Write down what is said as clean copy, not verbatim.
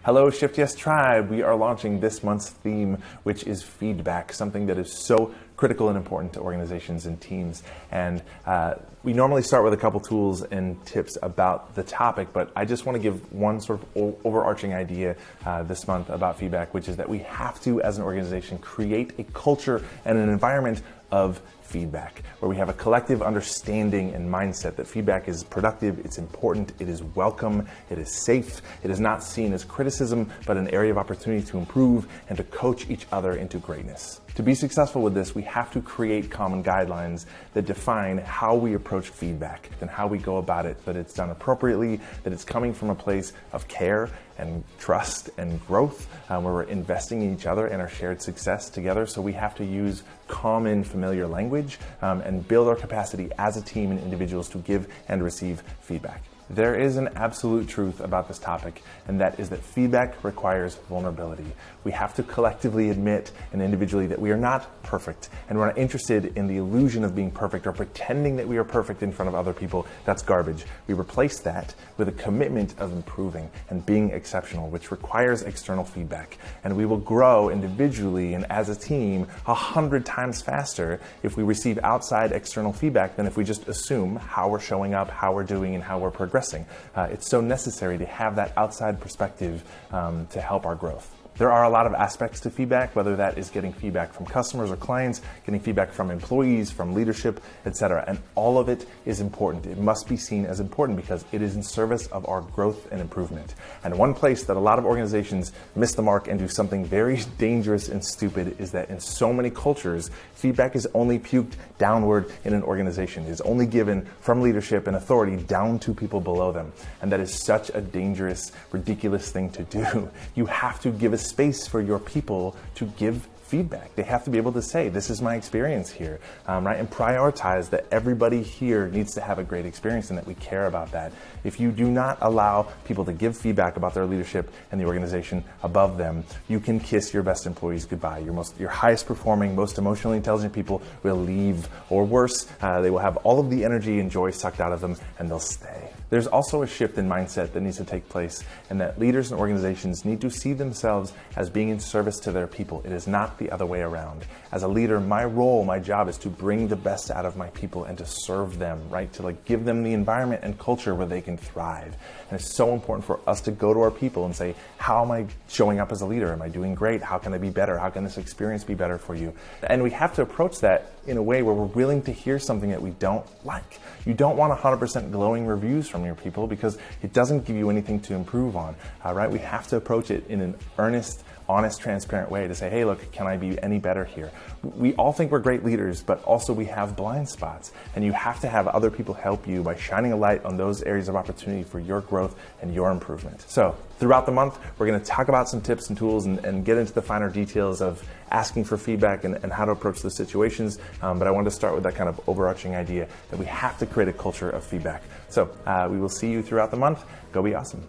Hello, Shift Yes Tribe. We are launching this month's theme, which is feedback, something that is so critical and important to organizations and teams. And we normally start with a couple tools and tips about the topic, but I just want to give one sort of overarching idea this month about feedback, which is that we have to, as an organization, create a culture and an environment of feedback, where we have a collective understanding and mindset that feedback is productive, it's important, it is welcome, it is safe, it is not seen as criticism, but an area of opportunity to improve and to coach each other into greatness. To be successful with this, we have to create common guidelines that define how we approach feedback and how we go about it, that it's done appropriately, that it's coming from a place of care and trust and growth, where we're investing in each other and our shared success together. So we have to use common, familiar language and build our capacity as a team and individuals to give and receive feedback. There is an absolute truth about this topic, and that is that feedback requires vulnerability. We have to collectively admit and individually that we are not perfect, and we're not interested in the illusion of being perfect or pretending that we are perfect in front of other people. That's garbage. We replace that with a commitment of improving and being exceptional, which requires external feedback. And we will grow individually and as a team 100 times faster if we receive outside external feedback than if we just assume how we're showing up, how we're doing, and how we're progressing. It's so necessary to have that outside perspective to help our growth. There are a lot of aspects to feedback, whether that is getting feedback from customers or clients, getting feedback from employees, from leadership, etc. And all of it is important. It must be seen as important because it is in service of our growth and improvement. And one place that a lot of organizations miss the mark and do something very dangerous and stupid is that in so many cultures, feedback is only puked downward in an organization. It is only given from leadership and authority down to people below them. And that is such a dangerous, ridiculous thing to do. You have to give a space for your people to give feedback. They have to be able to say, this is my experience here, right? And prioritize that everybody here needs to have a great experience and that we care about that. If you do not allow people to give feedback about their leadership and the organization above them, you can kiss your best employees goodbye. Your highest performing, most emotionally intelligent people will leave, or worse, they will have all of the energy and joy sucked out of them and they'll stay. There's also a shift in mindset that needs to take place, and that leaders and organizations need to see themselves as being in service to their people. It is not the other way around. As a leader, my role, my job is to bring the best out of my people and to serve them, right? To give them the environment and culture where they can thrive. And it's so important for us to go to our people and say, how am I showing up as a leader? Am I doing great? How can I be better? How can this experience be better for you? And we have to approach that in a way where we're willing to hear something that we don't like. You don't want 100% glowing reviews from your people because it doesn't give you anything to improve on, right? We have to approach it in an earnest, honest, transparent way to say, hey, look, can I be any better here? We all think we're great leaders, but also we have blind spots, and you have to have other people help you by shining a light on those areas of opportunity for your growth and your improvement. So throughout the month, we're going to talk about some tips and tools and get into the finer details of asking for feedback and how to approach those situations. But I wanted to start with that kind of overarching idea that we have to create a culture of feedback. So we will see you throughout the month. Go be awesome.